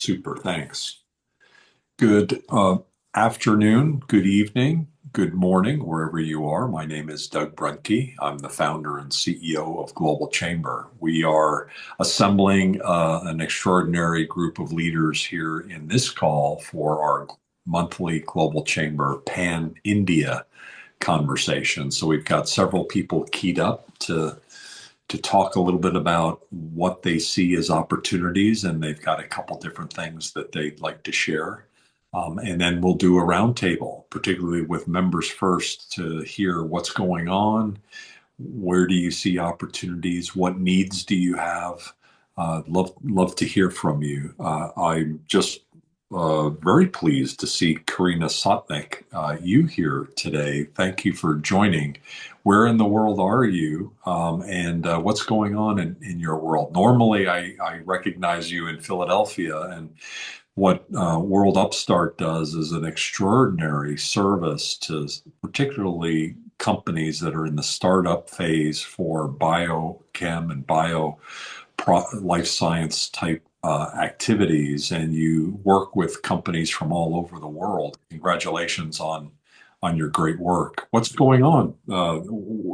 Super, thanks. Good afternoon, good evening, good morning, wherever you are. My name is Doug Brunke. I'm the founder and CEO of Global Chamber. We are assembling an extraordinary group of leaders here in this call for our monthly Global Chamber Pan-India conversation. So we've got several people keyed up to talk a little bit about what they see as opportunities, and they've got a couple different things that they'd like to share. And then we'll do a roundtable, particularly with members first, to hear what's going on. Where do you see opportunities? What needs do you have? Love to hear from you. I'm just very pleased to see Karina Sotnik, you here today. Thank you for joining. Where in the world are you, and what's going on in your world? Normally, I recognize you in Philadelphia, and what World Upstart does is an extraordinary service to particularly companies that are in the startup phase for biochem and life science type activities, and you work with companies from all over the world. Congratulations on your great work. What's going on?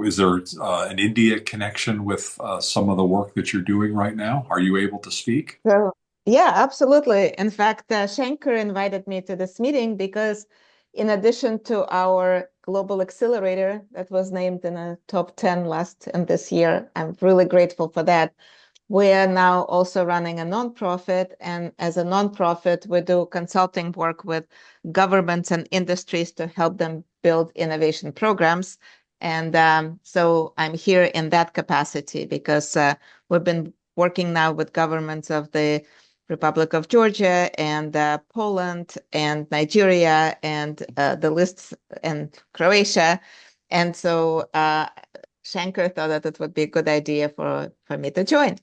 Is there an India connection with some of the work that you're doing right now? Are you able to speak? So, yeah, absolutely. In fact, Shankar invited me to this meeting because in addition to our global accelerator that was named in a top 10 last in this year, I'm really grateful for that. We are now also running a nonprofit, and as a nonprofit, we do consulting work with governments and industries to help them build innovation programs. And so I'm here in that capacity because we've been working now with governments of the Republic of Georgia and Poland and Nigeria and the list and Croatia. And so Shankar thought that it would be a good idea for me to join.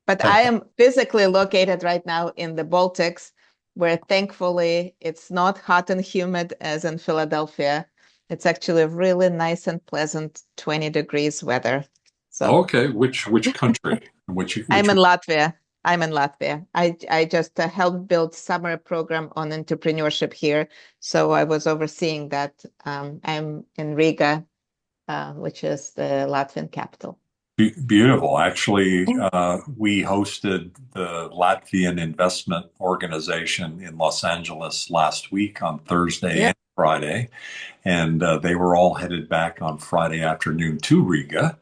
But I am physically located right now in the Baltics, where thankfully it's not hot and humid as in Philadelphia. It's actually really nice and pleasant 20 degrees weather. So okay, which country? I'm in Latvia. I just helped build summer program on entrepreneurship here. So I was overseeing that. I'm in Riga, which is the Latvian capital. Beautiful. Actually, we hosted the Latvian Investment Organization in Los Angeles last week on Thursday and Friday, and they were all headed back on Friday afternoon to Riga.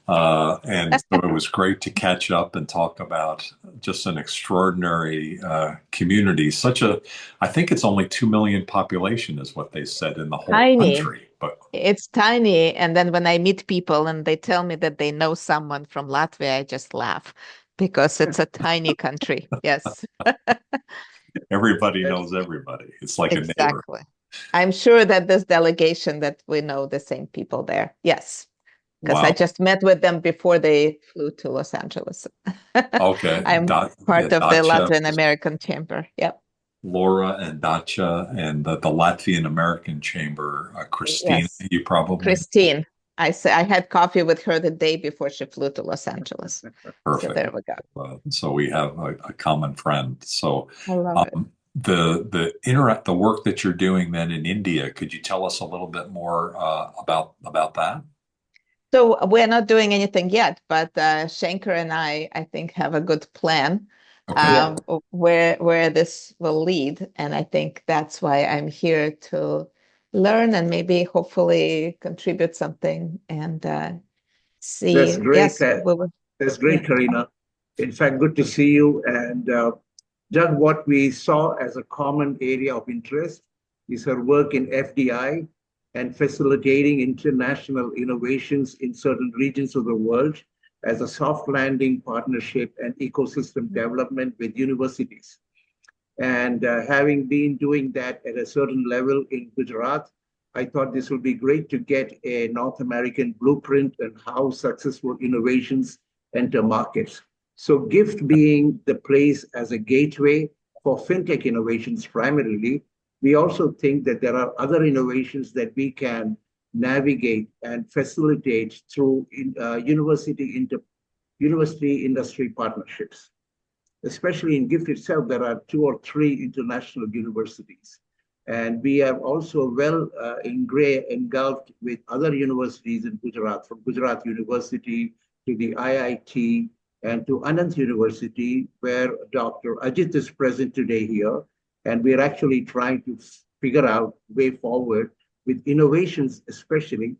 And so it was great to catch up and talk about just an extraordinary community. I think it's only 2 million population is what they said in the whole country. But it's tiny. And then when I meet people and they tell me that they know someone from Latvia, I just laugh because it's a tiny country. Yes. Everybody knows everybody. It's like a neighbor. Exactly. I'm sure that this delegation that we know the same people there. Yes. Because I just met with them before they flew to Los Angeles. Okay. I'm part of the Latvian American Chamber. Yep. Laura and Dacia and the Latvian American Chamber. Christine, you probably. Christine. I had coffee with her the day before she flew to Los Angeles. Perfect. So there we go. So we have a common friend. So I love it. The work that you're doing then in India, could you tell us a little bit more about that? So we're not doing anything yet, but Shankar and I think, have a good plan where this will lead. And I think that's why I'm here to learn and maybe hopefully contribute something and see. That's great. That's great, Karina. In fact, good to see you. And Doug, what we saw as a common area of interest is her work in FDI and facilitating international innovations in certain regions of the world as a soft landing partnership and ecosystem development with universities. And having been doing that at a certain level in Gujarat, I thought this would be great to get a North American blueprint on how successful innovations enter markets. So GIFT being the place as a gateway for fintech innovations primarily, we also think that there are other innovations that we can navigate and facilitate through university industry partnerships. especially in GIFT itself, there are 2 or 3 international universities. And we are also well engulfed with other universities in Gujarat, from Gujarat University to the IIT and to Anand University, where Dr. Ajit is present today here. And we're actually trying to figure out way forward with innovations, especially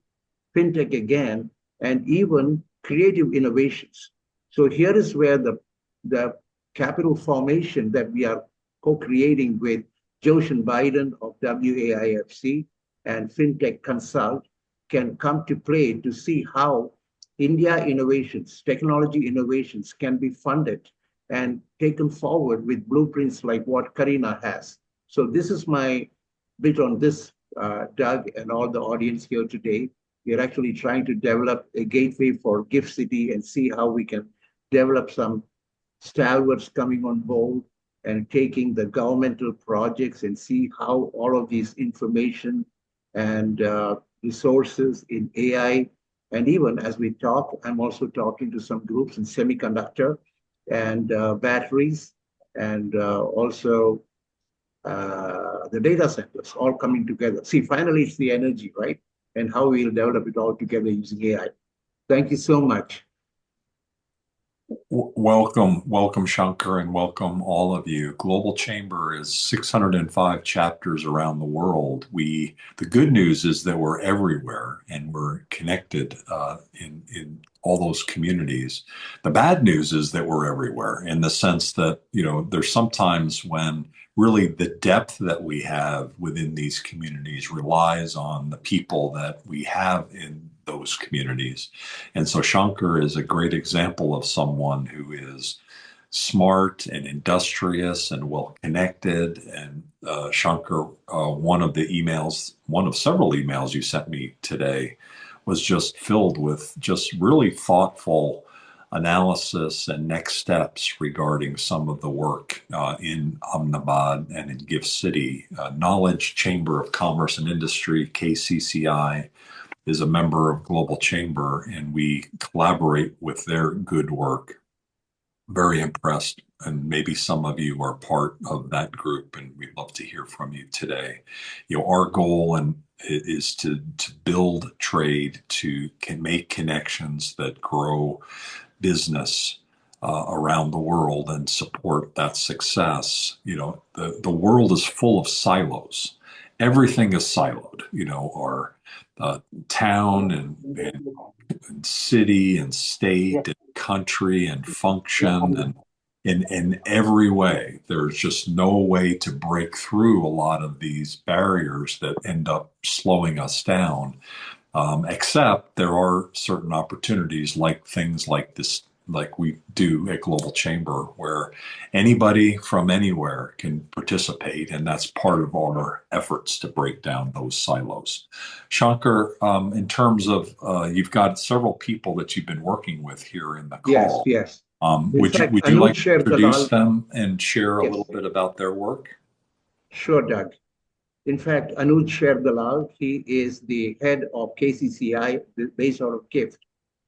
fintech again, and even creative innovations. So here is where the capital formation that we are co-creating with Joshan Biden of WAIFC and FinTech Consult can come to play to see how India innovations, technology innovations can be funded and taken forward with blueprints like what Karina has. So this is my bit on this, Doug, and all the audience here today. We're actually trying to develop a gateway for Gift City and see how we can develop some stalwarts coming on board and taking the governmental projects and see how all of these information and resources in AI, and even as we talk, I'm also talking to some groups in semiconductor and batteries, and also the data centers all coming together. See, finally, it's the energy, right? And how we'll develop it all together using AI. Thank you so much. Welcome, Shankar, and welcome all of you. Global Chamber is 605 chapters around the world. The good news is that we're everywhere and we're connected in all those communities. The bad news is that we're everywhere in the sense that, there's sometimes when really the depth that we have within these communities relies on the people that we have in those communities. And so Shankar is a great example of someone who is smart and industrious and well connected. And Shankar, one of several emails you sent me today was just filled with just really thoughtful analysis and next steps regarding some of the work in Ahmedabad and in Gift City. Knowledge Chamber of Commerce and Industry, KCCI, is a member of Global Chamber, and we collaborate with their good work. Very impressed, and maybe some of you are part of that group, and we'd love to hear from you today. Our goal is to build trade, to make connections that grow business around the world and support that success. The world is full of silos. Everything is siloed. Our town and city and state and country and function, and in every way, there's just no way to break through a lot of these barriers that end up slowing us down. Except there are certain opportunities, like things like this, like we do at Global Chamber, where anybody from anywhere can participate, and that's part of our efforts to break down those silos. Shankar, in terms of you've got several people that you've been working with here in the call. Yes. Would you like to introduce them and share a little bit about their work? Sure, Doug. In fact, Anuj Sherdalal, he is the head of KCCI based out of GIFT.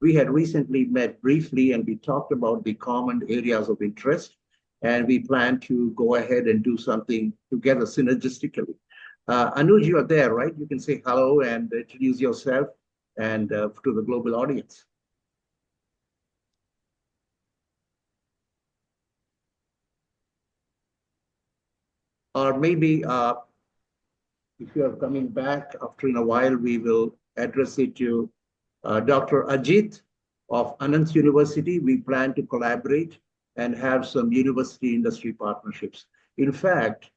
We had recently met briefly and we talked about the common areas of interest, and we plan to go ahead and do something together synergistically. Anuj, you are there, right? You can say hello and introduce yourself and to the global audience. Or maybe if you are coming back after in a while, we will address it to Dr. Ajit of Anand University. We plan to collaborate and have some university industry partnerships. In fact,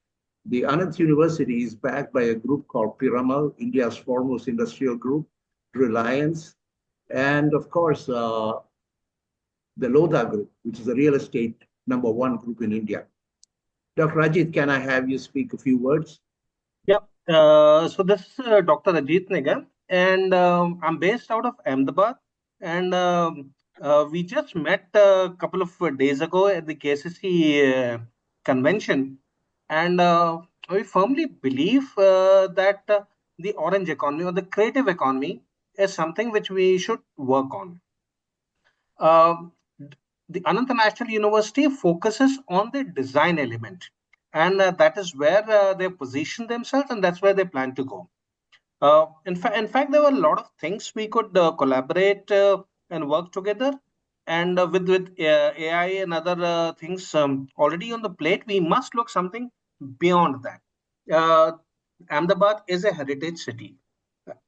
the Anand University is backed by a group called Piramal, India's foremost industrial group, Reliance, and of course, the Lodha Group, which is a real estate #1 group in India. Dr. Ajit, can I have you speak a few words? Yeah, so this is Dr. Ajit Nigar, and I'm based out of Ahmedabad. And we just met a couple of days ago at the KCC convention. And we firmly believe that the orange economy or the creative economy is something which we should work on. the Ananta National University focuses on the design element, and that is where they position themselves, and that's where they plan to go. In fact, there were a lot of things we could collaborate and work together. And with AI and other things already on the plate, we must look something beyond that. Uh, Ahmedabad is a heritage city,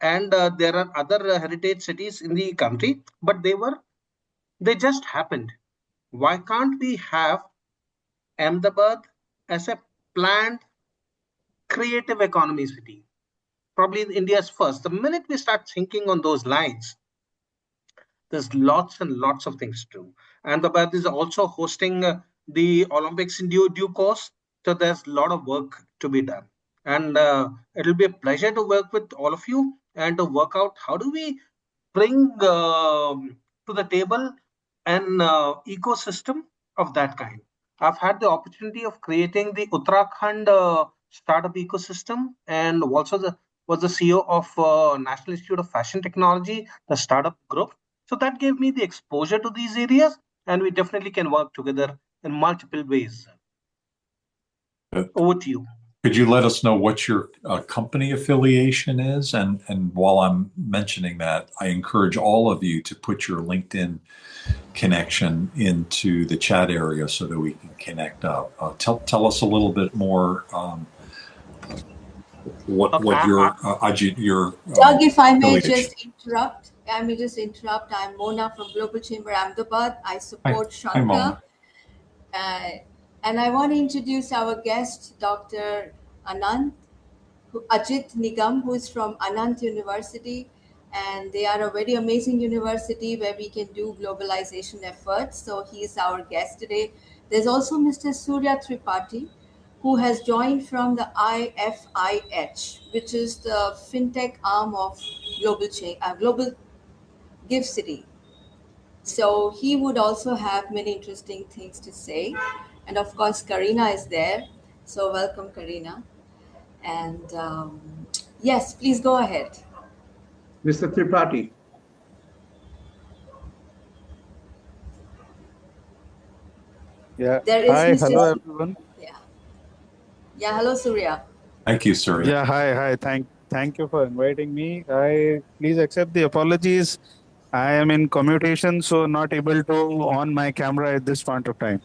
and there are other heritage cities in the country, but they just happened. Why can't we have Ahmedabad as a planned creative economy city? Probably India's first. The minute we start thinking on those lines, there's lots and lots of things to do. And the Bharat is also hosting the Olympics in due course. So there's a lot of work to be done. And it'll be a pleasure to work with all of you and to work out how do we bring to the table an ecosystem of that kind. I've had the opportunity of creating the Uttarakhand startup ecosystem, and also was the CEO of National Institute of Fashion Technology, the startup group. So that gave me the exposure to these areas, and we definitely can work together in multiple ways. Over to you. Could you let us know what your company affiliation is? And while I'm mentioning that, I encourage all of you to put your LinkedIn connection into the chat area so that we can connect up. Tell us a little bit more what your Ajit, your Doug, if I may affiliation. just interrupt. I'm Mona from Global Chamber Ahmedabad. I support Hi, Mona. Shankar. And I want to introduce our guest, Dr. Ajit Nigam, who is from Anant University. And they are a very amazing university where we can do globalization efforts. So he is our guest today. There's also Mr. Surya Tripathi, who has joined from the IFIH, which is the fintech arm of Global Gift City. So he would also have many interesting things to say. And of course, Karina is there. So welcome, Karina. And yes, please go ahead. Mr. Tripathi. Yeah. There is Hi, Mr. hello everyone. Yeah, hello, Surya. Thank you, Surya. Yeah, hi. Thank you for inviting me. I please accept the apologies. I am in commutation, so not able to on my camera at this point of time.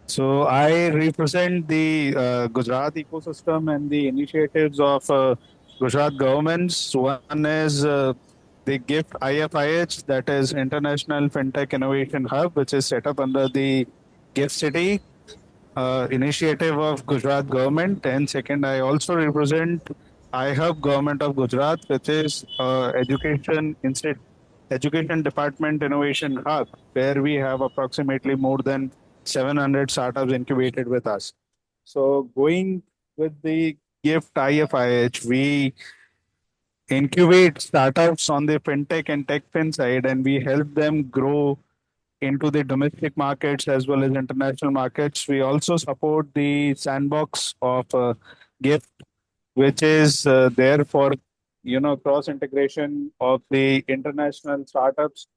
So I represent the Gujarat ecosystem and the initiatives of Gujarat governments. One is the GIFT IFIH, that is International FinTech Innovation Hub, which is set up under the GIFT City initiative of Gujarat government. And second, I also represent iHub government of Gujarat, which is education department innovation hub, where we have approximately more than 700 startups incubated with us. So going with the GIFT IFIH, we incubate startups on the fintech and tech fin side, and we help them grow into the domestic markets as well as international markets. We also support the sandbox of GIFT, which is there for cross integration of the international startups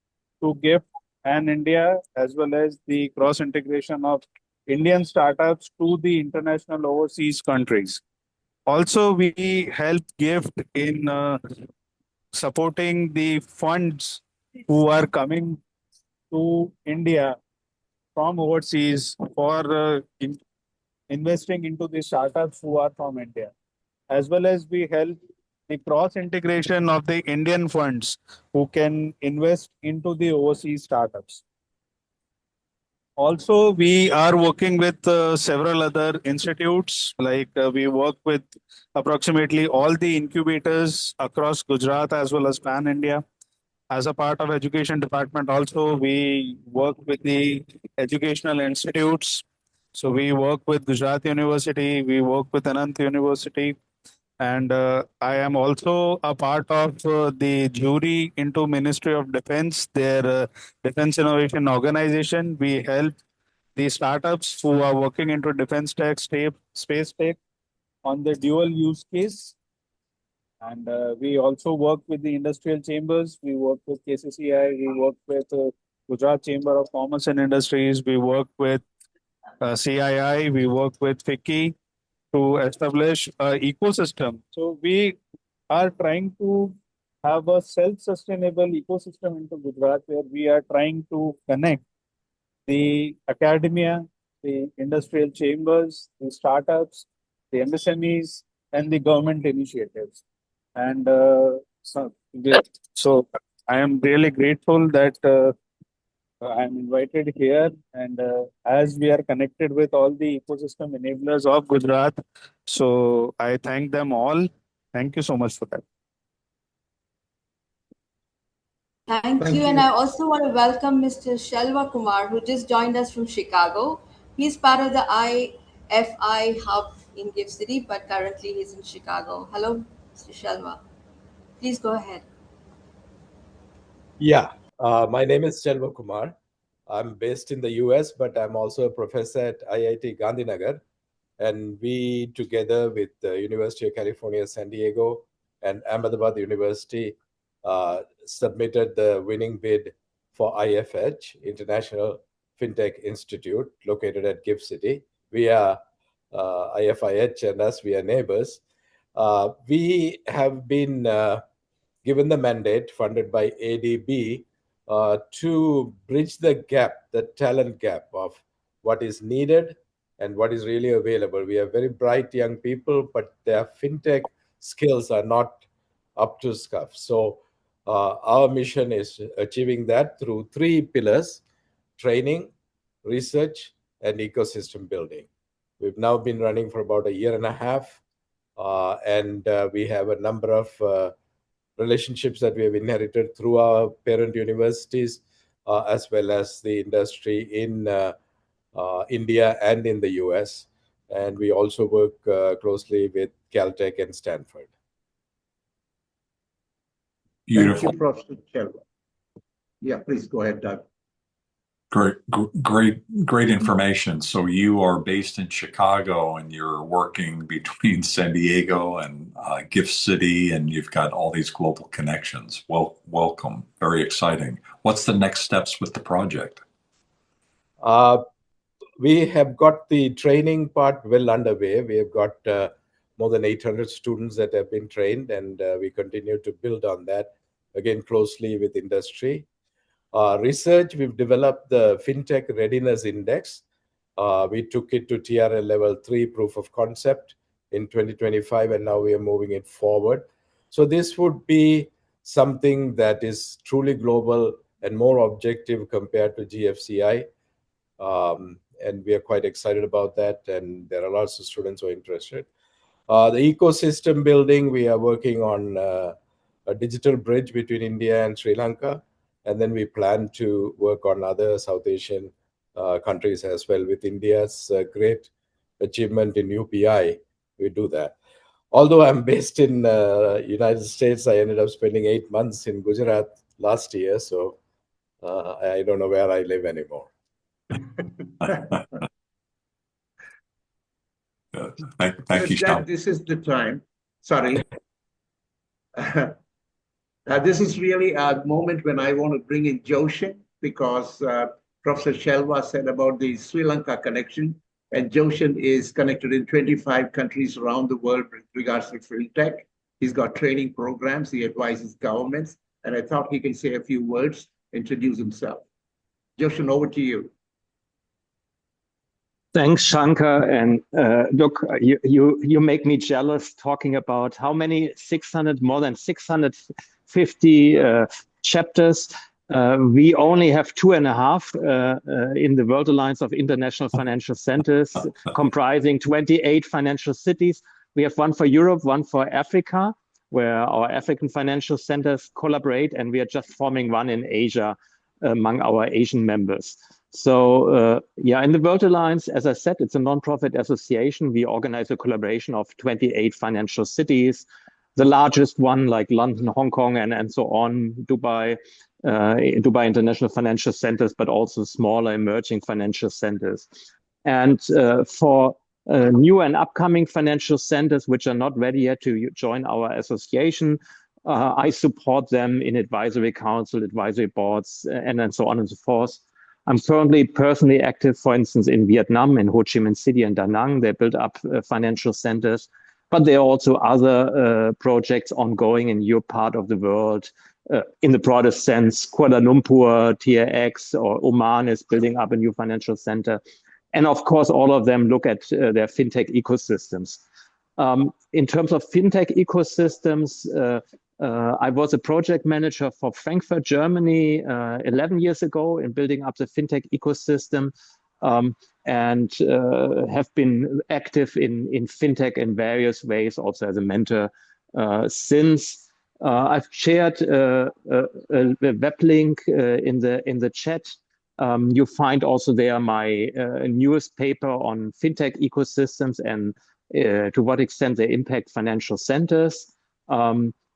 to GIFT and India, as well as the cross integration of Indian startups to the international overseas countries. Also, we help GIFT in supporting the funds who are coming to India from overseas for investing into the startups who are from India, as well as we help the cross integration of the Indian funds who can invest into the overseas startups. Also, we are working with several other institutes, like we work with approximately all the incubators across Gujarat as well as Pan India. As a part of education department, also we work with the educational institutes. So we work with Gujarat University, we work with Anant University, and I am also a part of the jury into Ministry of Defense, their defense innovation organization. We help the startups who are working into defense tech, space tech on the dual use case. And we also work with the industrial chambers. We work with KCCI. We work with Gujarat Chamber of Commerce and Industries. We work with CII. We work with FICCI to establish an ecosystem. So we are trying to have a self-sustainable ecosystem into Gujarat where we are trying to connect the academia, the industrial chambers, the startups, the MSMEs, and the government initiatives. And so I am really grateful that I am invited here. And as we are connected with all the ecosystem enablers of Gujarat, so I thank them all. Thank you so much for that. Thank you. And I also want to welcome Mr. Shelva Kumar, who just joined us from Chicago. He's part of the IFI hub in Gift City, but currently he's in Chicago. Hello, Mr. Shelva. Please go ahead. Yeah, my name is Shelva Kumar. I'm based in the US, but I'm also a professor at IIT Gandhinagar. And we, together with the University of California, San Diego, and Ahmedabad University, submitted the winning bid for IFH, International FinTech Institute, located at Gift City. We are IFIH, and us, we are neighbors. We have been given the mandate funded by ADB to bridge the gap, the talent gap of what is needed and what is really available. We have very bright young people, but their fintech skills are not up to scuff. So our mission is achieving that through three pillars: training, research, and ecosystem building. We've now been running for about a year and a half, and we have a number of relationships that we have inherited through our parent universities, as well as the industry in India and in the US. And we also work closely with Caltech and Stanford. Beautiful. Thank you, Professor Shelva. Yeah, please go ahead, Doug. Great information. So you are based in Chicago and you're working between San Diego and Gift City, and you've got all these global connections. Well, welcome. Very exciting. What's the next steps with the project? We have got the training part well underway. We have got more than 800 students that have been trained, and we continue to build on that, again, closely with industry. Research, we've developed the FinTech Readiness Index. We took it to TRL level 3 proof of concept in 2025, and now we are moving it forward. So this would be something that is truly global and more objective compared to GFCI. And we are quite excited about that, and there are lots of students who are interested. The ecosystem building, we are working on a digital bridge between India and Sri Lanka. And then we plan to work on other South Asian countries as well. With India's great achievement in UPI, we do that. Although I'm based in United States, I ended up spending 8 months in Gujarat last year. So I don't know where I live anymore. Thank you, Sean. This is the time. Sorry. This is really a moment when I want to bring in Joshin, because Professor Shelva said about the Sri Lanka connection, and Joshin is connected in 25 countries around the world with regards to fintech. He's got training programs, he advises governments, and I thought he can say a few words, introduce himself. Joshin, over to you. Thanks, Shankar. And look, you make me jealous talking about how many more than 650 chapters. We only have 2.5 in the World Alliance of International Financial Centers, comprising 28 financial cities. We have one for Europe, one for Africa, where our African financial centers collaborate, and we are just forming one in Asia among our Asian members. So yeah, in the World Alliance, as I said, it's a nonprofit association. We organize a collaboration of 28 financial cities, the largest one like London, Hong Kong, and so on, Dubai International Financial Centers, but also smaller emerging financial centers. And for new and upcoming financial centers which are not ready yet to join our association. I support them in advisory council, advisory boards, and then so on and so forth. I'm currently personally active, for instance, in Vietnam, in Ho Chi Minh City and Da Nang. They built up financial centers, but there are also other projects ongoing in your part of the world. In the broadest sense, Kuala Lumpur, TRX, or Oman is building up a new financial center. And of course, all of them look at their fintech ecosystems. In terms of fintech ecosystems, I was a project manager for Frankfurt, Germany, 11 years ago in building up the fintech ecosystem, and have been active in fintech in various ways, also as a mentor since. I've shared a web link in the chat. You find also there my newest paper on fintech ecosystems and to what extent they impact financial centers.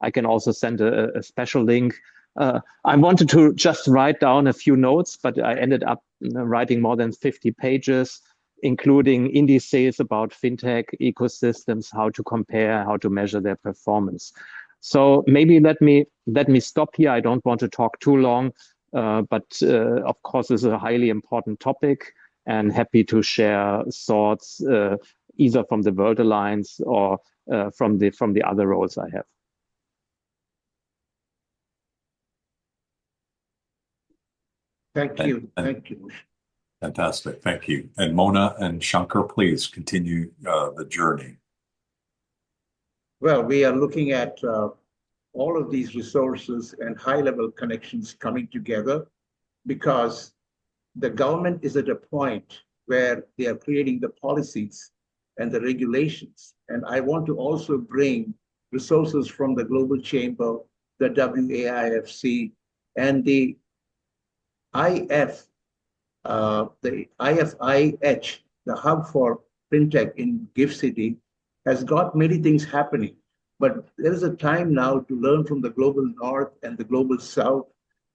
I can also send a special link. I wanted to just write down a few notes, but I ended up writing more than 50 pages, including indices about fintech ecosystems, how to compare, how to measure their performance. So maybe let me stop here. I don't want to talk too long, but of course, this is a highly important topic, and happy to share thoughts either from the World Alliance or from the other roles I have. Thank you. Thank you. Fantastic. Thank you. And Mona and Shankar, please continue the journey. Well, we are looking at all of these resources and high-level connections coming together because the government is at a point where they are creating the policies and the regulations. And I want to also bring resources from the Global Chamber, the WAIFC, and the IFIH, the Hub for FinTech in Gift City, has got many things happening. But there is a time now to learn from the Global North and the Global South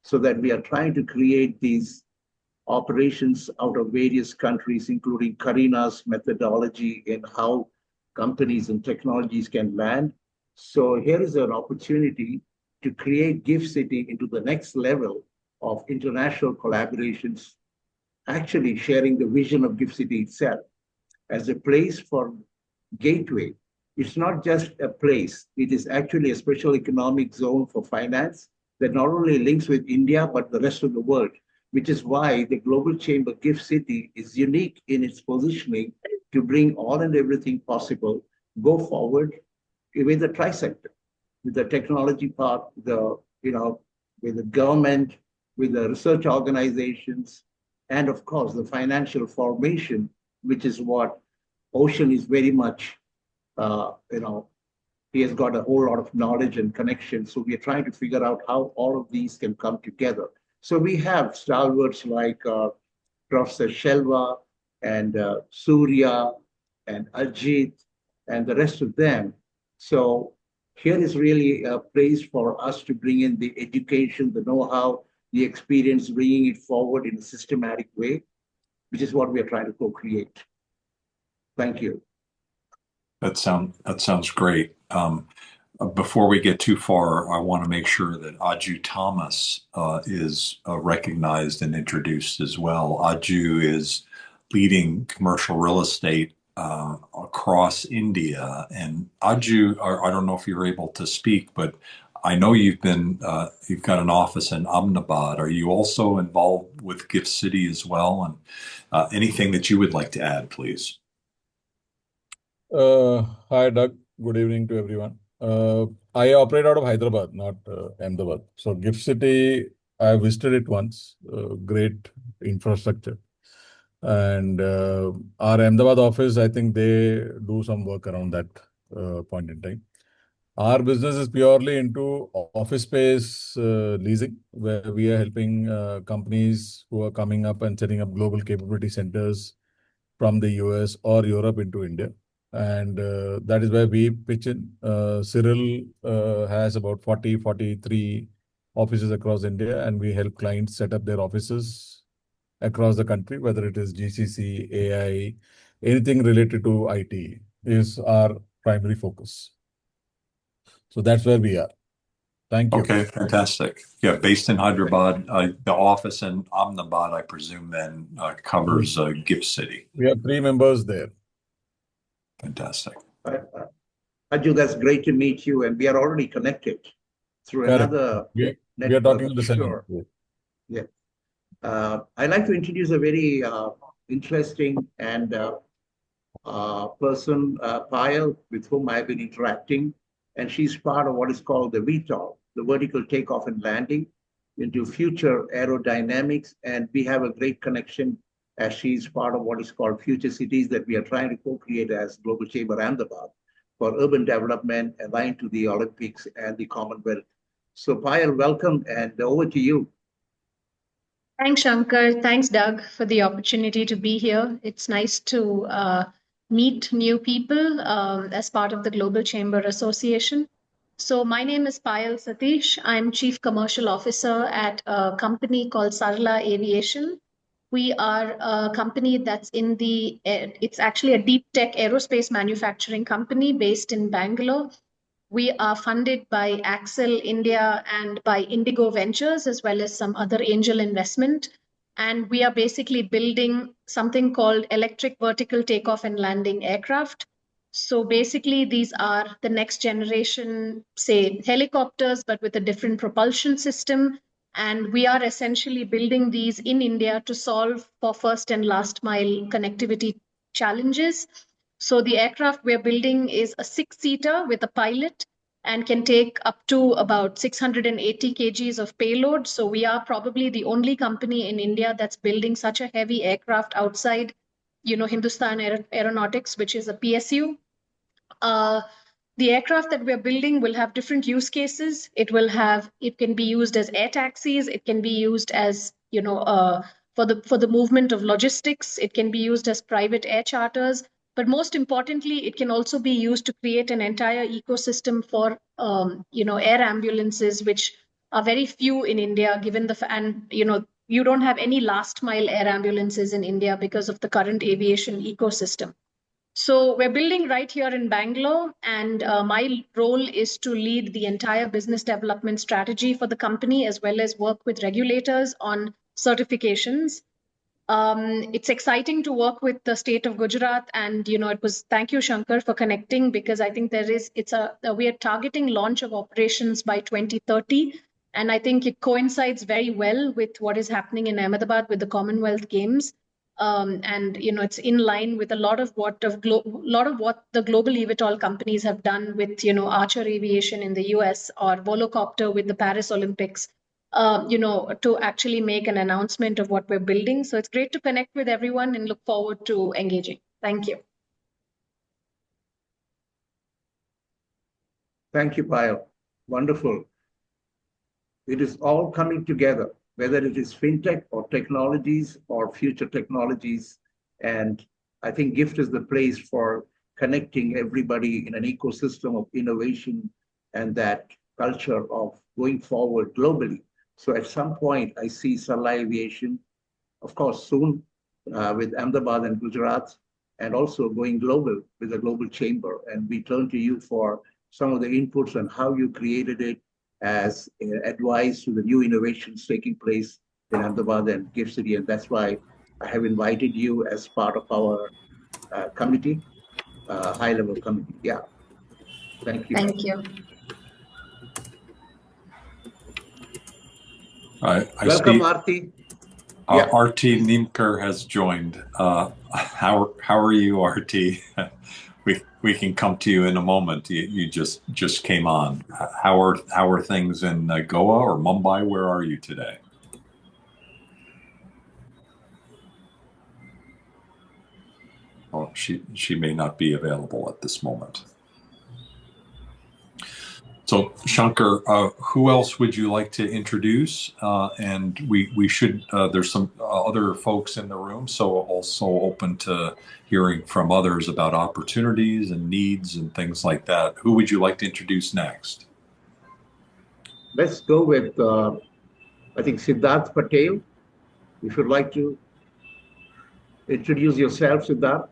so that we are trying to create these operations out of various countries, including Karina's methodology in how companies and technologies can land. So here is an opportunity to create Gift City into the next level of international collaborations, actually sharing the vision of Gift City itself as a place for gateway. It's not just a place, it is actually a special economic zone for finance that not only links with India, but the rest of the world, which is why the Global Chamber Gift City is unique in its positioning to bring all and everything possible, go forward with the tri-sector, with the technology part, with the government, with the research organizations, and of course, the financial formation, which is what Ocean is very much, he has got a whole lot of knowledge and connection. So we are trying to figure out how all of these can come together. So we have stalwarts like Professor Shelva and Surya and Ajit and the rest of them. So here is really a place for us to bring in the education, the know-how, the experience, bringing it forward in a systematic way, which is what we are trying to co-create. Thank you. That sounds great. Before we get too far, I want to make sure that Aju Thomas is recognized and introduced as well. Aju is leading commercial real estate across India. And Aju, I don't know if you're able to speak, but I know you've got an office in Ahmedabad. Are you also involved with Gift City as well? And anything that you would like to add, please? Hi, Doug. Good evening to everyone. I operate out of Hyderabad, not Ahmedabad. So Gift City, I visited it once. Great infrastructure. And our Ahmedabad office, I think they do some work around that point in time. Our business is purely into office space leasing, where we are helping companies who are coming up and setting up global capability centers from the US or Europe into India. And that is where we pitch in. Cyril has about 43 offices across India, and we help clients set up their offices across the country, whether it is GCC, AI, anything related to IT is our primary focus. So that's where we are. Thank you. Okay, fantastic. Yeah, based in Hyderabad, the office in Ahmedabad, I presume, then covers Gift City. We have 3 members there. Fantastic. Aju, that's great to meet you, and we are already connected through Correct. another We network. are talking on the same. Sure. Yeah. I'd like to introduce a very interesting and person, Payal, with whom I've been interacting, and she's part of what is called the VTOL, the vertical takeoff and landing into future aerodynamics, and we have a great connection as she's part of what is called future cities that we are trying to co-create as Global Chamber Ahmedabad for urban development aligned to the Olympics and the Commonwealth. So Payal, welcome, and over to you. Thanks, Shankar. Thanks, Doug, for the opportunity to be here. It's nice to meet new people as part of the Global Chamber Association. So my name is Payal Satish. I'm Chief Commercial Officer at a company called Sarla Aviation. We are a company that's it's actually a deep tech aerospace manufacturing company based in Bangalore. We are funded by Axel India and by Indigo Ventures, as well as some other angel investment. And we are basically building something called electric vertical takeoff and landing aircraft. So basically, these are the next generation, say, helicopters, but with a different propulsion system. And we are essentially building these in India to solve for first and last mile connectivity challenges. So the aircraft we're building is a 6-seater with a pilot and can take up to about 680 kgs of payload. So we are probably the only company in India that's building such a heavy aircraft outside, Hindustan Aeronautics, which is a PSU. The aircraft that we're building will have different use cases. It can be used as air taxis. It can be used as, for the movement of logistics. It can be used as private air charters. But most importantly, it can also be used to create an entire ecosystem for, air ambulances, which are very few in India, you don't have any last mile air ambulances in India because of the current aviation ecosystem. So we're building right here in Bangalore, and my role is to lead the entire business development strategy for the company, as well as work with regulators on certifications. It's exciting to work with the state of Gujarat, and thank you, Shankar, for connecting, because I think we are targeting launch of operations by 2030, and I think it coincides very well with what is happening in Ahmedabad with the Commonwealth Games. And it's in line with a lot of what the global eVTOL companies have done with Archer Aviation in the US or Volocopter with the Paris Olympics. To actually make an announcement of what we're building. So it's great to connect with everyone and look forward to engaging. Thank you. Thank you, Payal. Wonderful. It is all coming together, whether it is fintech or technologies or future technologies. And I think GIFT is the place for connecting everybody in an ecosystem of innovation and that culture of going forward globally. So at some point, I see Sarla Aviation, of course, soon with Ahmedabad and Gujarat, and also going global with the Global Chamber. And we turn to you for some of the inputs on how you created it as advice to the new innovations taking place in Ahmedabad and Gift City. And that's why I have invited you as part of our committee, high-level committee. Yeah. Thank you. Thank you. Welcome, Arti. Arti Nimkar has joined. How are you, Arti? We can come to you in a moment. You just came on. How are things in Goa or Mumbai? Where are you today? Oh, she may not be available at this moment. So Shankar, who else would you like to introduce? And we should, there's some other folks in the room, so also open to hearing from others about opportunities and needs and things like that. Who would you like to introduce next? Let's go with, I think, Siddharth Patel, if you'd like to introduce yourself, Siddharth.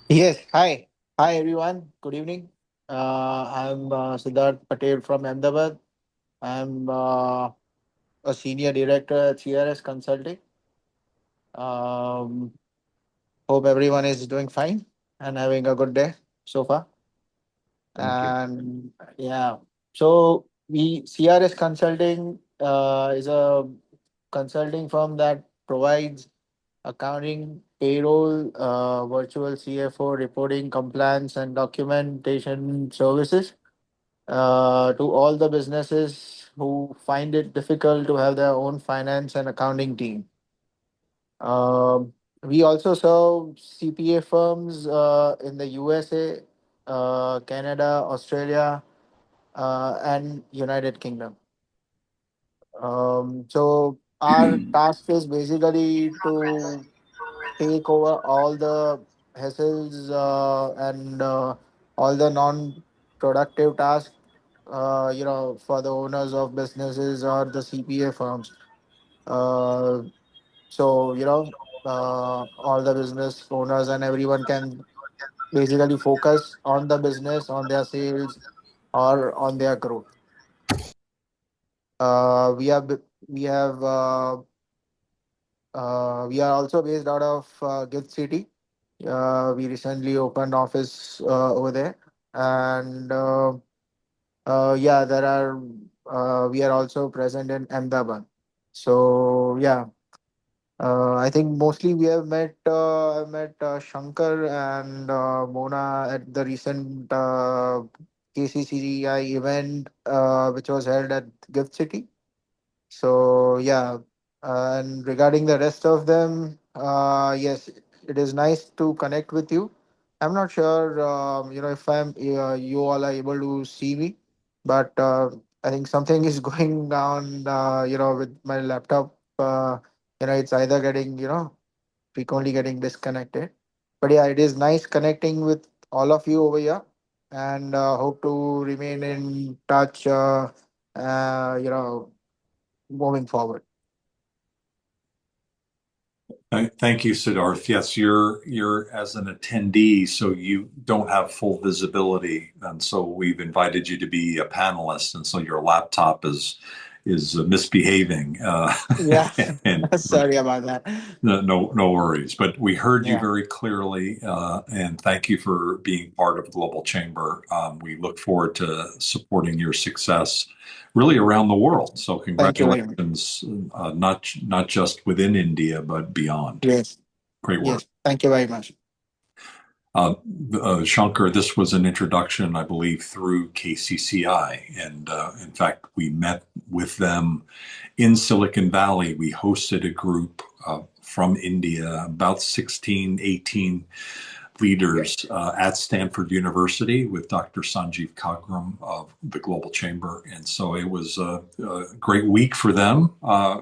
Yes, hi. Hi, everyone. Good evening. I'm Siddharth Patel from Ahmedabad. I'm a senior director at CRS Consulting. Um, Hope everyone is doing fine and having a good day so far. Thank you. And yeah, so we CRS Consulting is a consulting firm that provides accounting, payroll, virtual CFO, reporting, compliance, and documentation services to all the businesses who find it difficult to have their own finance and accounting team. We also serve CPA firms in the USA, Canada, Australia, and United Kingdom. So our task is basically to take over all the hassles and all the non-productive tasks, for the owners of businesses or the CPA firms. Uh, all the business owners and everyone can basically focus on the business, on their sales, or on their growth. We have we have we are also based out of Gift City. We recently opened office over there, and yeah, there are we are also present in Ahmedabad. So yeah, I think mostly we have met. I met Shankar and Mona at the recent KCCI event, which was held at Gift City. So yeah, and regarding the rest of them, yes, it is nice to connect with you. I'm not sure, if you all are able to see me, but I think something is going down, with my laptop. It's either getting, frequently getting disconnected. But yeah, it is nice connecting with all of you over here, and hope to remain in touch. Moving forward. Thank you, Siddharth. Yes, you're as an attendee, so you don't have full visibility, and so we've invited you to be a panelist, and so your laptop is misbehaving. Yeah, And sorry about that. no worries. But we heard you Yeah, very clearly, and thank you for being part of Global Chamber. We look forward to supporting your success really around the world. So thank you very much. congratulations, not just within India, but beyond. Yes, Great work. yes, thank you very much. Shankar, this was an introduction, I believe, through KCCI. And in fact, we met with them in Silicon Valley. We hosted a group from India, about 16, 18 leaders at Stanford University with Dr. Sanjeev Kagram of the Global Chamber. And so it was a great week for them.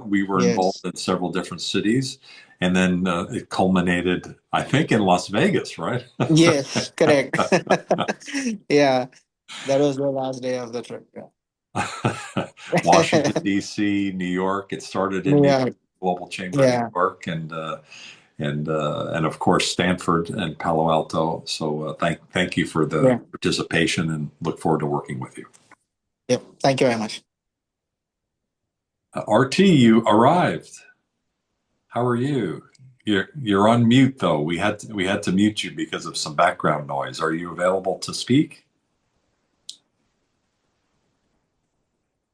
We were involved Yes, in several different cities. And then it culminated, I think, in Las Vegas, right? yes, correct. Yeah, that was the last day of the trip. Washington, Yeah, D.C., New York. It started in New York, yeah, Global Chamber, New yeah, York, and of course Stanford and Palo Alto. So thank you for the yeah, participation, and look forward to working with you. yep. Thank you very much. RT, you arrived. How are you? You're on mute though. We had to mute you because of some background noise. Are you available to speak?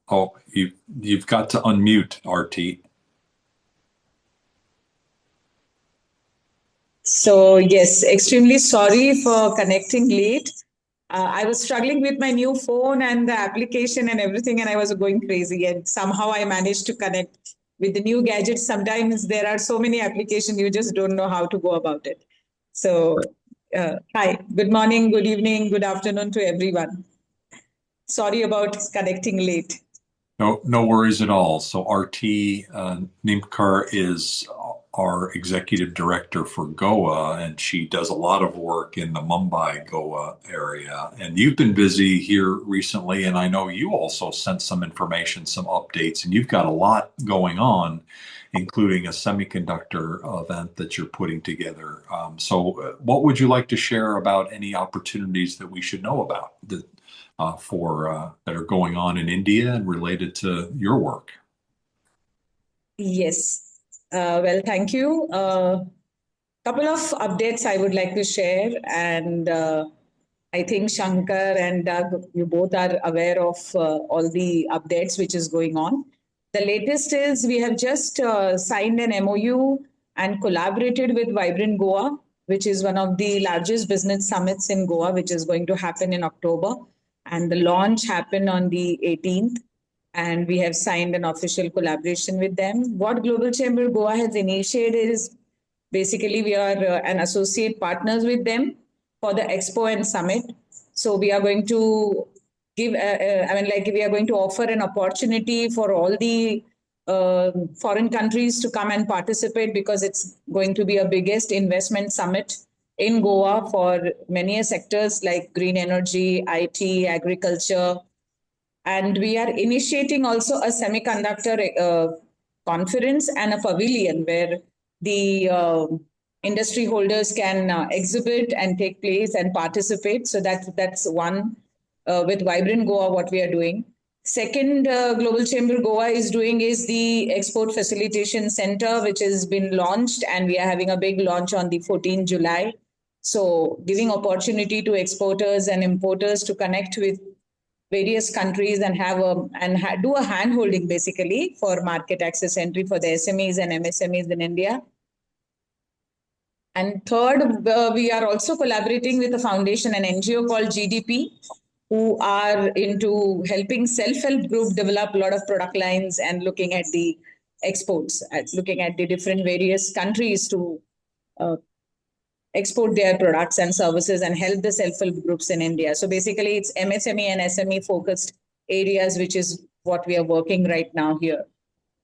Oh, you've got to unmute, RT. So, yes, extremely sorry for connecting late. I was struggling with my new phone and the application and everything, and I was going crazy. And somehow I managed to connect with the new gadgets. Sometimes there are so many applications, you just don't know how to go about it. So, hi, good morning, good evening, good afternoon to everyone. Sorry about connecting late. No worries at all. So RT Nimkar is our executive director for Goa, and she does a lot of work in the Mumbai, Goa area. And you've been busy here recently, and I know you also sent some information, some updates, and you've got a lot going on. including a semiconductor event that you're putting together. So what would you like to share about any opportunities that we should know about that that are going on in India and related to your work? Yes. Well, thank you. Couple of updates I would like to share, and I think Shankar and Doug, you both are aware of all the updates which is going on. The latest is we have just signed an MOU and collaborated with Vibrant Goa, which is one of the largest business summits in Goa, which is going to happen in October. And the launch happened on the 18th. And we have signed an official collaboration with them. What Global Chamber Goa has initiated is basically we are an associate partners with them for the expo and summit. So we are going to give, we are going to offer an opportunity for all the foreign countries to come and participate, because it's going to be a biggest investment summit in Goa for many sectors like green energy, IT, agriculture. And we are initiating also a semiconductor conference and a pavilion where the industry holders can exhibit and take place and participate. So that's one with Vibrant Goa, what we are doing. Second, Global Chamber Goa is doing is the Export Facilitation Center, which has been launched, and we are having a big launch on the 14th July. So giving opportunity to exporters and importers to connect with various countries and do a hand holding basically for market access entry for the SMEs and MSMEs in India. And third, we are also collaborating with a foundation, an NGO called GDP, who are into helping self-help group develop a lot of product lines and looking at the exports, looking at the different various countries to export their products and services and help the self-help groups in India. So basically it's MSME and SME focused areas, which is what we are working right now here.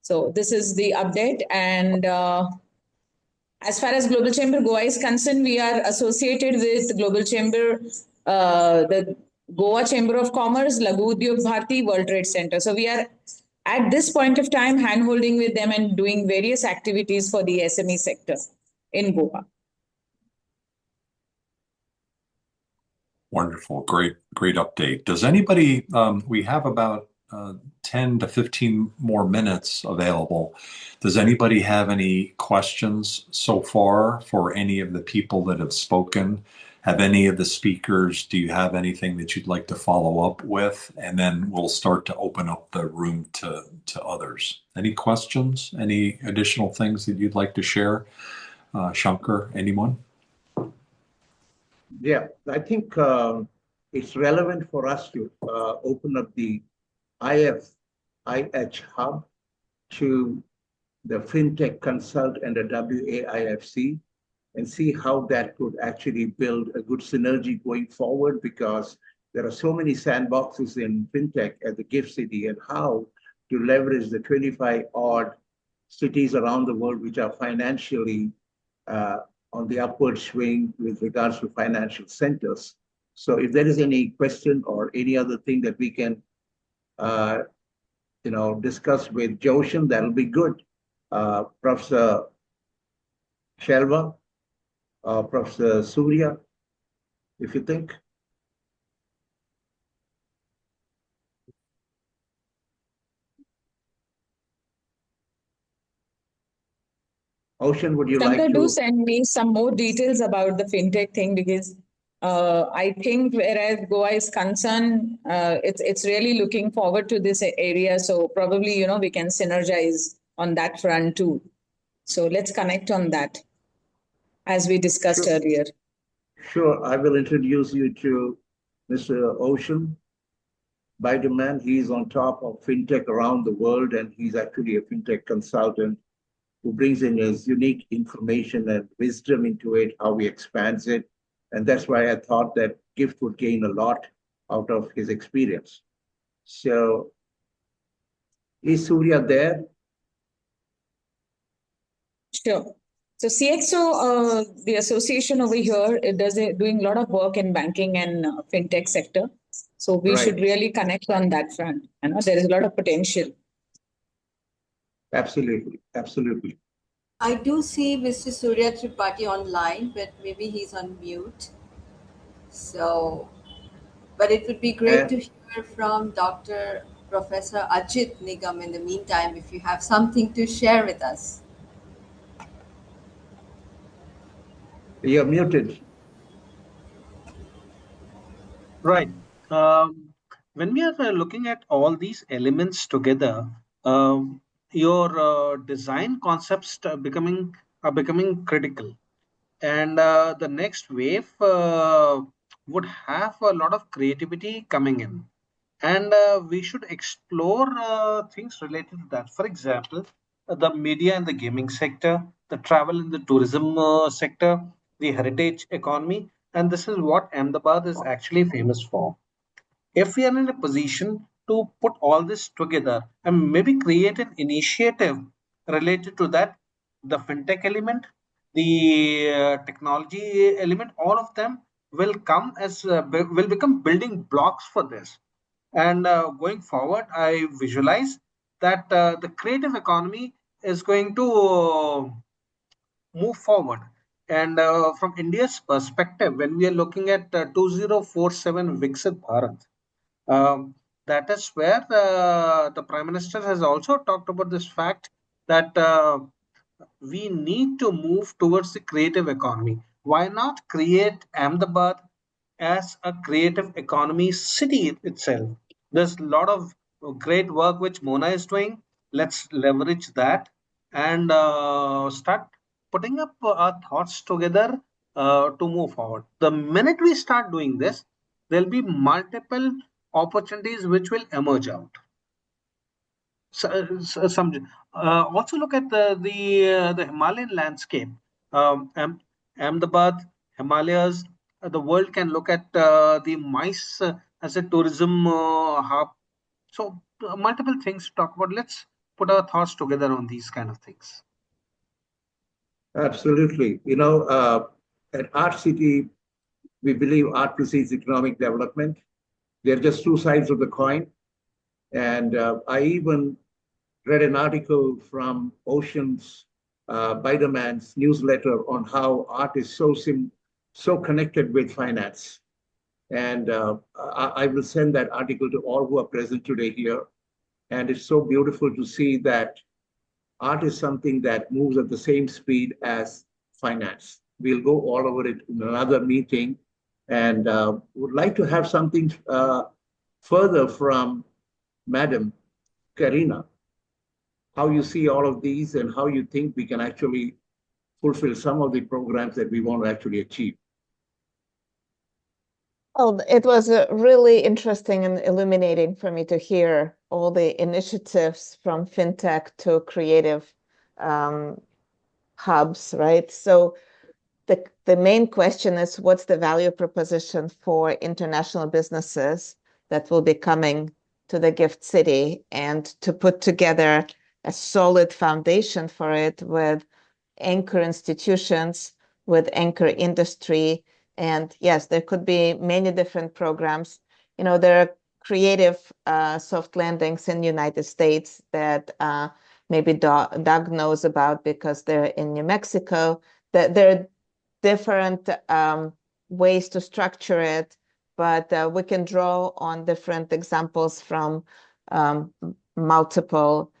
So this is the update. And as far as Global Chamber Goa is concerned, we are associated with Global Chamber, the Goa Chamber of Commerce, Laghu Udyog Bharati, World Trade Center. So we are at this point of time hand-holding with them and doing various activities for the SME sector in Goa. Wonderful. Great update. Does anybody, we have about 10 to 15 more minutes available. Does anybody have any questions so far for any of the people that have spoken? Have any of the speakers, do you have anything that you'd like to follow up with? And then we'll start to open up the room to others. Any questions? Any additional things that you'd like to share? Shankar, anyone? Yeah, I think it's relevant for us to open up the IH hub to the FinTech Consult and the WAIFC and see how that could actually build a good synergy going forward, because there are so many sandboxes in FinTech at the Gift City, and how to leverage the 25 odd cities around the world which are financially on the upward swing with regards to financial centers. So if there is any question or any other thing that we can discuss with Joshan, that'll be good. Professor Shelva, Professor Surya, if you think. Ocean, would you like to? Do send me some more details about the fintech thing, because I think whereas Goa is concerned, it's really looking forward to this area. So probably, we can synergize on that front too. So let's connect on that as we discussed earlier. Sure, I will introduce you to Mr. Ocean Biderman. He's on top of fintech around the world, and he's actually a fintech consultant who brings in his unique information and wisdom into it, how he expands it. And that's why I thought that Gift would gain a lot out of his experience. So is Surya there? Sure. So CXO, the association over here, doing a lot of work in banking and fintech sector. So we should really connect on that front. There is a lot of potential. Absolutely, absolutely. I do see Mr. Surya Tripathi online, but maybe he's on mute. So, but it would be great to hear from Dr. Professor Ajit Nigam in the meantime, if you have something to share with us. You're muted. Right. When we are looking at all these elements together, your design concepts are becoming critical, and the next wave would have a lot of creativity coming in, and we should explore things related to that. For example, the media and the gaming sector, the travel and the tourism sector, the heritage economy, and this is what Ahmedabad is actually famous for. If we are in a position to put all this together and maybe create an initiative related to that, the fintech element, the technology element, all of them will come as will become building blocks for this. And going forward, I visualize that the creative economy is going to move forward. And from India's perspective, when we are looking at 2047 Viksit Bharat, um, that is where the Prime Minister has also talked about this fact that we need to move towards the creative economy. Why not create Ahmedabad as a creative economy city itself? There's a lot of great work which Mona is doing. Let's leverage that and start putting up our thoughts together to move forward. The minute we start doing this, there'll be multiple opportunities which will emerge out. Also look at the Himalayan landscape. Ahmedabad, Himalayas. The world can look at the mice as a tourism hub. So multiple things to talk about. Let's put our thoughts together on these kind of things. Absolutely. At Art City, we believe art precedes economic development. They're just two sides of the coin. And I even read an article from Ocean's Biderman's newsletter on how art is so connected with finance. And I will send that article to all who are present today here. And it's so beautiful to see that art is something that moves at the same speed as finance. We'll go all over it in another meeting, and would like to have something further from Madam Karina, how you see all of these and how you think we can actually fulfill some of the programs that we want to actually achieve. Well, it was really interesting and illuminating for me to hear all the initiatives from fintech to creative hubs, right? So the main question is, what's the value proposition for international businesses that will be coming to the Gift City, and to put together a solid foundation for it with anchor institutions, with anchor industry. And yes, there could be many different programs. There are creative soft landings in the United States that maybe Doug knows about because they're in New Mexico. That there are different ways to structure it, but we can draw on different examples from multiple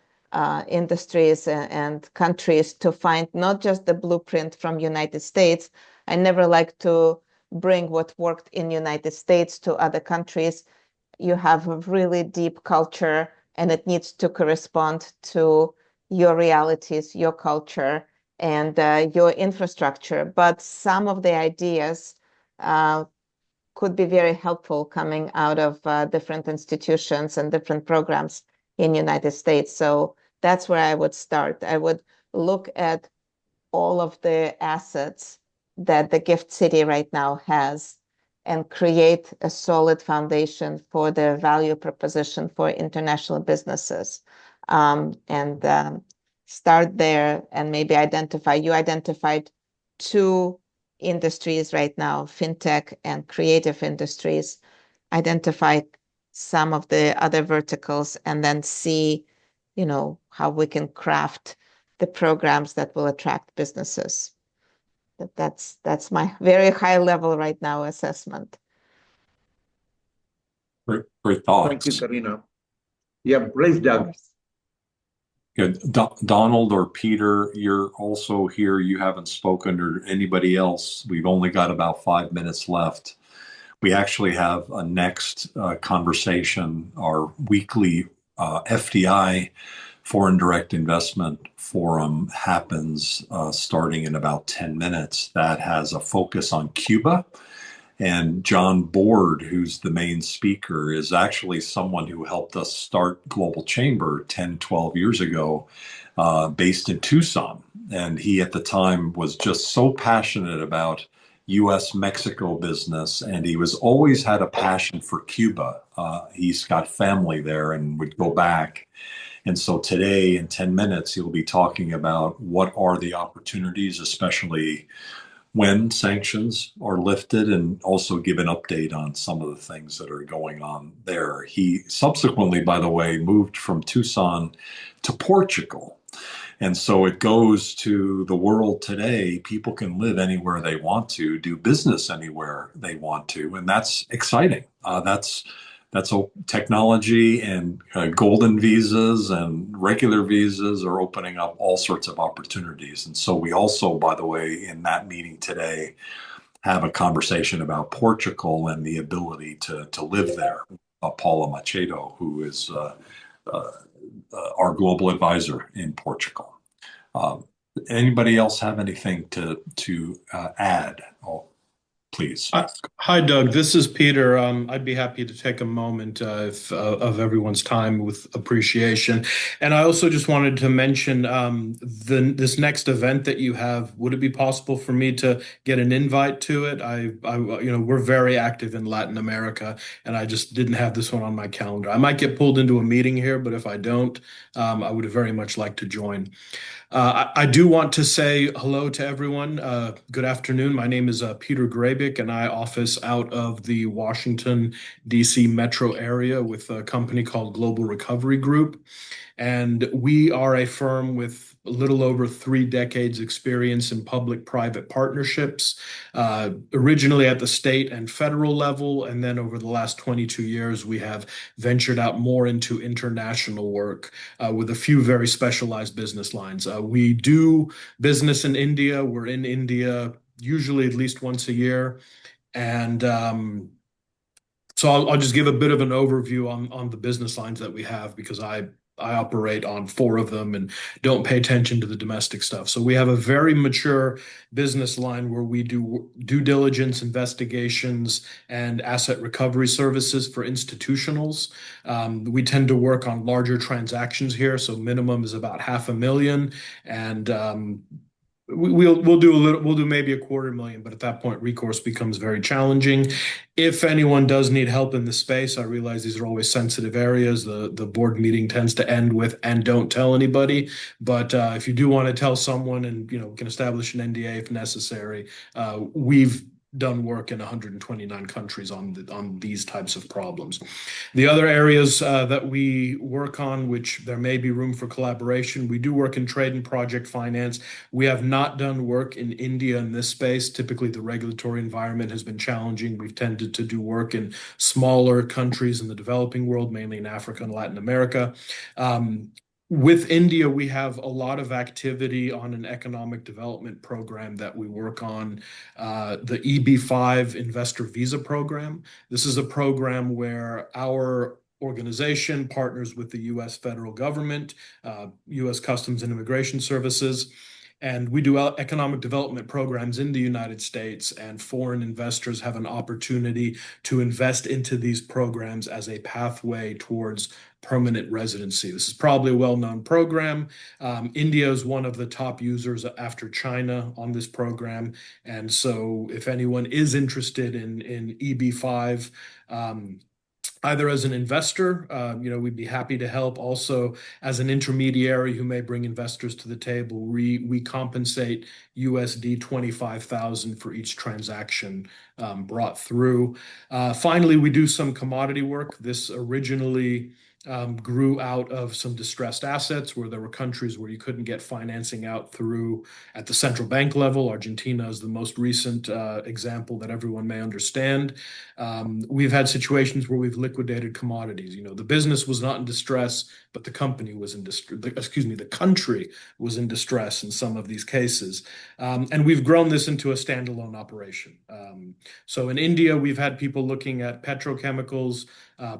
industries and countries to find not just the blueprint from United States. I never like to bring what worked in United States to other countries. You have a really deep culture, and it needs to correspond to your realities, your culture, and your infrastructure. But some of the ideas could be very helpful coming out of different institutions and different programs in United States. So that's where I would start. I would look at all of the assets that the Gift City right now has and create a solid foundation for the value proposition for international businesses. And start there and maybe you identified two industries right now, fintech and creative industries. Identify some of the other verticals and then see how we can craft the programs that will attract businesses. That's my very high level right now assessment. Great thoughts. Thank you, Karina. Yeah, praise Doug. Good. Donald or Peter, you're also here. You haven't spoken, or anybody else. We've only got about 5 minutes left. We actually have a next conversation, our weekly FDI Foreign Direct Investment Forum happens starting in about 10 minutes. That has a focus on Cuba. And John Board, who's the main speaker, is actually someone who helped us start Global Chamber 10, 12 years ago, based in Tucson. And he at the time was just so passionate about US-Mexico business, and he was always had a passion for Cuba. He's got family there and would go back. And so today, in 10 minutes, he'll be talking about what are the opportunities, especially when sanctions are lifted, and also give an update on some of the things that are going on there. He subsequently, by the way, moved from Tucson to Portugal. And so it goes to the world today. People can live anywhere they want to, do business anywhere they want to, and that's exciting. That's a technology, and golden visas and regular visas are opening up all sorts of opportunities. And so we also, by the way, in that meeting today, have a conversation about Portugal and the ability to live there. Paula Macedo, who is our global advisor in Portugal. Anybody else have anything to add? Oh, please. Hi, Doug. This is Peter. I'd be happy to take a moment of everyone's time with appreciation. And I also just wanted to mention this next event that you have. Would it be possible for me to get an invite to it? We're very active in Latin America, and I just didn't have this one on my calendar. I might get pulled into a meeting here, but if I don't, I would very much like to join. I do want to say hello to everyone. Good afternoon. My name is Peter Grabik, and I office out of the Washington, D.C. metro area with a company called Global Recovery Group. And we are a firm with a little over 3 decades experience in public-private partnerships, originally at the state and federal level. And then over the last 22 years, we have ventured out more into international work with a few very specialized business lines. We do business in India. We're in India usually at least once a year. And so I'll just give a bit of an overview on the business lines that we have, because I operate on 4 of them and don't pay attention to the domestic stuff. So we have a very mature business line where we do due diligence, investigations, and asset recovery services for institutionals. We tend to work on larger transactions here, so minimum is about $500,000, and we'll do maybe $250,000, but at that point, recourse becomes very challenging. If anyone does need help in the space, I realize these are always sensitive areas. The board meeting tends to end with "and don't tell anybody." But if you do want to tell someone, and can establish an NDA if necessary, we've done work in 129 countries on these types of problems. The other areas that we work on, which there may be room for collaboration, we do work in trade and project finance. We have not done work in India in this space. Typically, the regulatory environment has been challenging. We've tended to do work in smaller countries in the developing world, mainly in Africa and Latin America. With India, we have a lot of activity on an economic development program that we work on, the EB-5 Investor Visa Program. This is a program where our organization partners with the U.S. federal government, U.S. Customs and Immigration Services, and we do economic development programs in the United States, and foreign investors have an opportunity to invest into these programs as a pathway towards permanent residency. This is probably a well-known program. India is one of the top users after China on this program. And so if anyone is interested in EB-5, either as an investor, we'd be happy to help. Also, as an intermediary who may bring investors to the table, we compensate USD 25,000 for each transaction brought through. Finally, we do some commodity work. This originally grew out of some distressed assets where there were countries where you couldn't get financing out through at the central bank level. Argentina is the most recent example that everyone may understand. We've had situations where we've liquidated commodities. The business was not in distress, but the company was in distress. The country was in distress in some of these cases. And we've grown this into a standalone operation. So in India, we've had people looking at petrochemicals,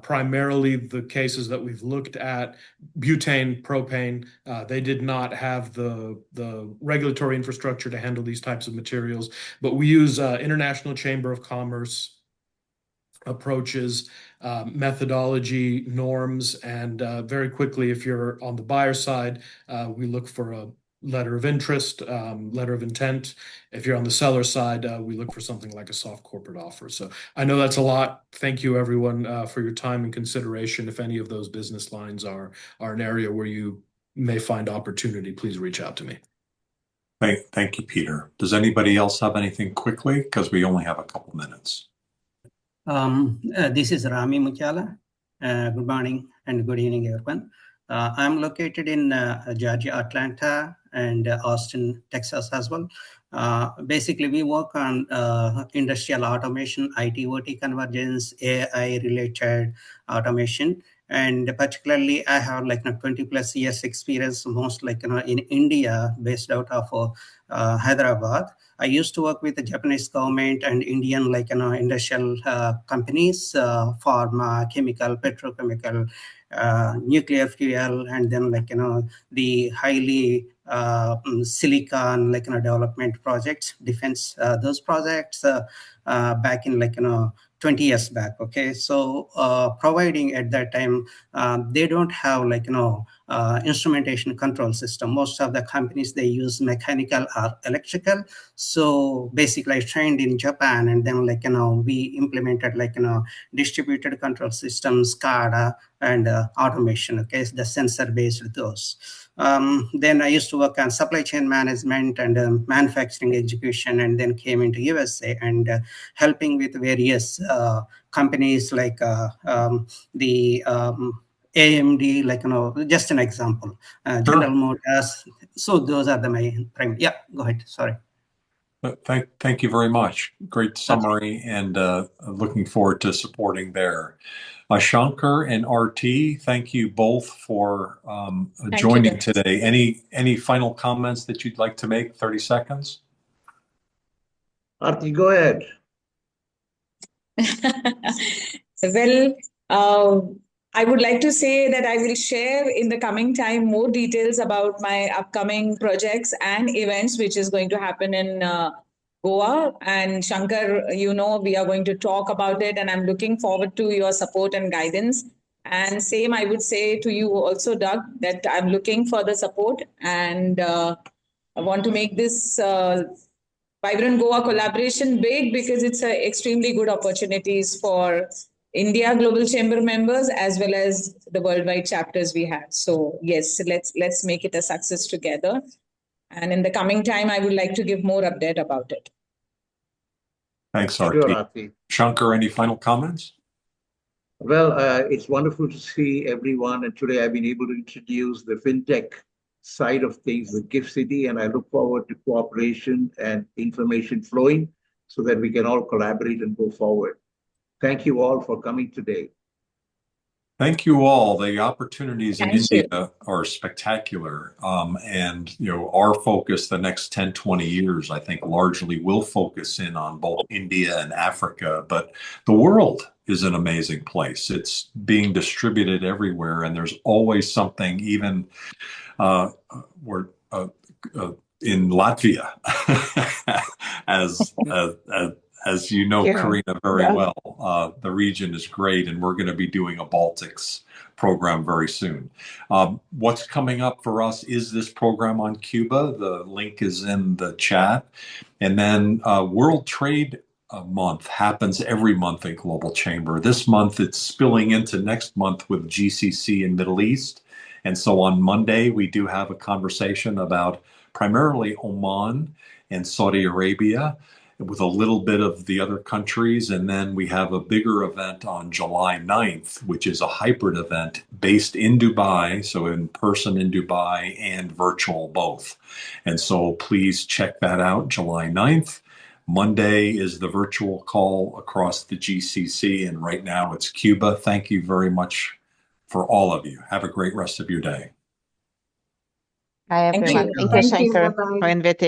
primarily the cases that we've looked at, butane, propane. They did not have the regulatory infrastructure to handle these types of materials, but we use International Chamber of Commerce approaches, methodology, norms, and very quickly, if you're on the buyer side, we look for a letter of interest, letter of intent. If you're on the seller side, we look for something like a soft corporate offer. So I know that's a lot. Thank you, everyone, for your time and consideration. If any of those business lines are an area where you may find opportunity, please reach out to me. Thank you, Peter. Does anybody else have anything quickly? Because we only have a couple minutes. This is Rami Muchala. Good morning and good evening, everyone. I'm located in Georgia, Atlanta, and Austin, Texas as well. Basically, we work on industrial automation, IT/OT convergence, AI-related automation. And particularly, I have 20 plus years experience, most in India, based out of Hyderabad. I used to work with the Japanese government and Indian industrial companies, pharma, chemical, petrochemical, nuclear fuel, and then the highly silicon development projects, defense, those projects back in 20 years back. Okay, so providing at that time, they don't have instrumentation control system. Most of the companies, they use mechanical or electrical. So basically I trained in Japan, and then we implemented distributed control systems, SCADA, and automation. Okay, the sensor based those. Then I used to work on supply chain management and manufacturing execution, and then came into USA and helping with various companies like the AMD, just an example, General Motors. So those are the main prime. Yeah, go ahead. Sorry. Thank you very much. Great summary, and looking forward to supporting there. Shankar and RT, thank you both for joining today. Any final comments that you'd like to make? 30 seconds. RT, go ahead. Well, I would like to say that I will share in the coming time more details about my upcoming projects and events, which is going to happen in Goa. And Shankar, we are going to talk about it, and I'm looking forward to your support and guidance. And same, I would say to you also, Doug, that I'm looking for the support, and I want to make this Vibrant Goa collaboration big, because it's extremely good opportunities for India Global Chamber members as well as the worldwide chapters we have. So yes, let's make it a success together. And in the coming time, I would like to give more update about it. Thanks, RT. Sure, RT. Shankar, any final comments? Well, it's wonderful to see everyone. And today I've been able to introduce the fintech side of things with Gift City. And I look forward to cooperation and information flowing so that we can all collaborate and go forward. Thank you all for coming today. Thank you all. The opportunities in India are spectacular. And, our focus the next 10, 20 years, I think largely will focus in on both India and Africa. But the world is an amazing place. It's being distributed everywhere. And there's always something, even in Latvia, as you know, Karina, very well. The region is great, and we're going to be doing a Baltics program very soon. What's coming up for us is this program on Cuba. The link is in the chat. And then World Trade Month happens every month in Global Chamber. This month, it's spilling into next month with GCC in Middle East. And so on Monday, we do have a conversation about primarily Oman and Saudi Arabia. with a little bit of the other countries. And then we have a bigger event on July 9th, which is a hybrid event based in Dubai, so in person in Dubai and virtual both. And so please check that out, July 9th. Monday is the virtual call across the GCC, and right now it's Cuba. Thank you very much for all of you. Have a great rest of your day. Hi, Thank everyone. you. Thank you, Thank you. Shankar, Bye-bye. for invitation.